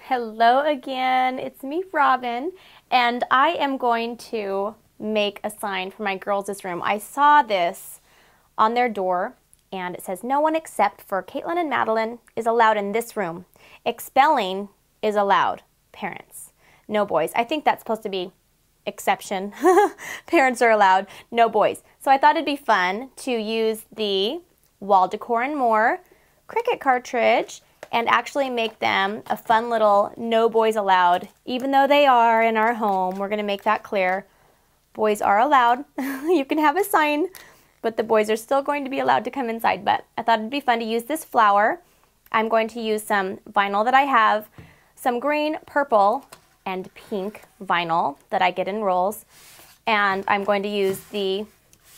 Hello again, it's me, Robin, and I am going to make a sign for my girls' room. I saw this on their door, and it says, "No one except for Caitlin and Madeline is allowed in this room. Expelling is allowed. Parents, no boys." I think that's supposed to be exception. Parents are allowed, no boys. So I thought it'd be fun to use the Wall Decor and More Cricut cartridge and actually make them a fun little no boys allowed. Even though they are in our home, we're going to make that clear. Boys are allowed. You can have a sign, but the boys are still going to be allowed to come inside. But I thought it'd be fun to use this flower. I'm going to use some vinyl that I have, some green, purple, and pink vinyl that I get in rolls. And I'm going to use the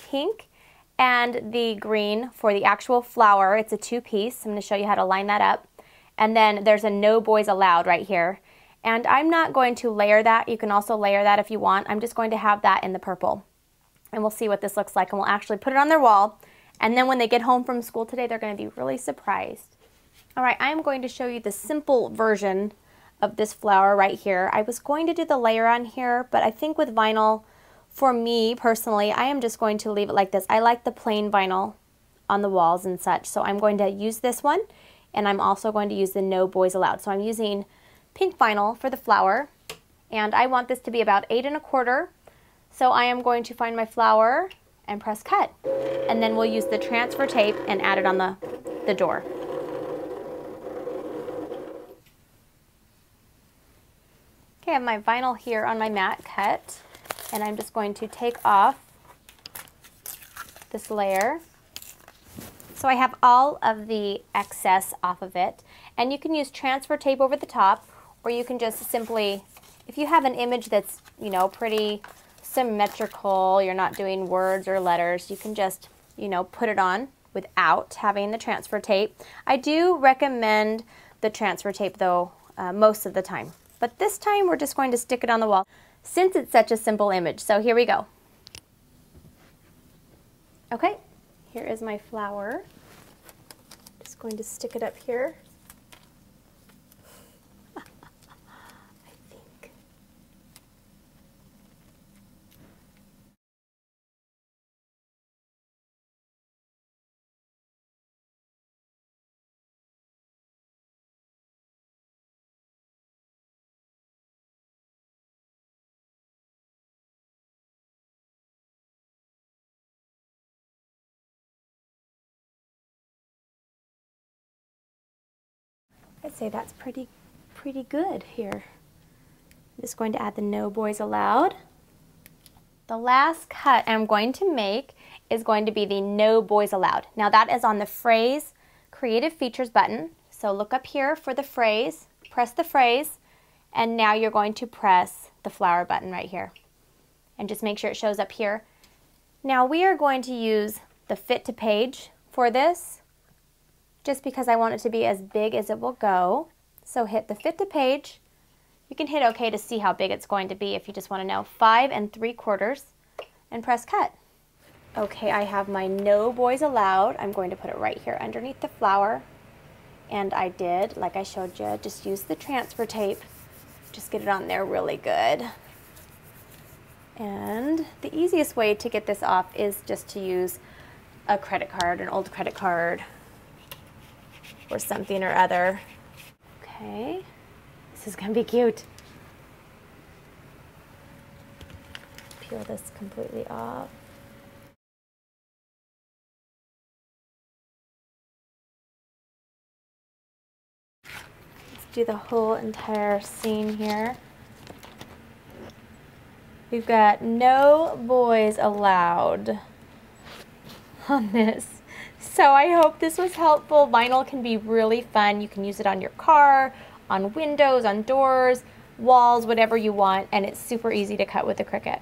pink and the green for the actual flower. It's a two-piece. I'm going to show you how to line that up. And then there's a no boys allowed right here. And I'm not going to layer that. You can also layer that if you want. I'm just going to have that in the purple. And we'll see what this looks like. And we'll actually put it on their wall. And then when they get home from school today, they're going to be really surprised. All right, I'm going to show you the simple version of this flower right here. I was going to do the layer on here, but I think with vinyl, for me personally, I am just going to leave it like this. I like the plain vinyl on the walls and such. So I'm going to use this one. And I'm also going to use the no boys allowed. So I'm using pink vinyl for the flower, and I want this to be about 8 1/4. So I am going to find my flower and press cut. And then we'll use the transfer tape and add it on the door. Okay, I have my vinyl here on my mat cut, and I'm just going to take off this layer. So I have all of the excess off of it, and you can use transfer tape over the top, or you can just simply, if you have an image that's, you know, pretty symmetrical, you're not doing words or letters, you can just, you know, put it on without having the transfer tape. I do recommend the transfer tape though, most of the time, but this time we're just going to stick it on the wall since it's such a simple image. So here we go. Okay. Here is my flower. Just going to stick it up here. I think. I'd say that's pretty good here. I'm just going to add the no boys allowed. The last cut I'm going to make is going to be the no boys allowed. Now that is on the phrase creative features button. So look up here for the phrase, press the phrase, and now you're going to press the flower button right here. And just make sure it shows up here. Now we are going to use the fit to page for this, just because I want it to be as big as it will go. So hit the fit to page. You can hit OK to see how big it's going to be if you just want to know. 5 3/4 and press cut. Okay, I have my no boys allowed. I'm going to put it right here underneath the flower. And I did, like I showed you, just use the transfer tape. Just get it on there really good. And the easiest way to get this off is just to use a credit card, an old credit card, or something or other. Okay, this is gonna be cute. Peel this completely off. Let's do the whole entire scene here. We've got no boys allowed on this. So I hope this was helpful. Vinyl can be really fun. You can use it on your car, on windows, on doors, walls, whatever you want, and it's super easy to cut with a Cricut.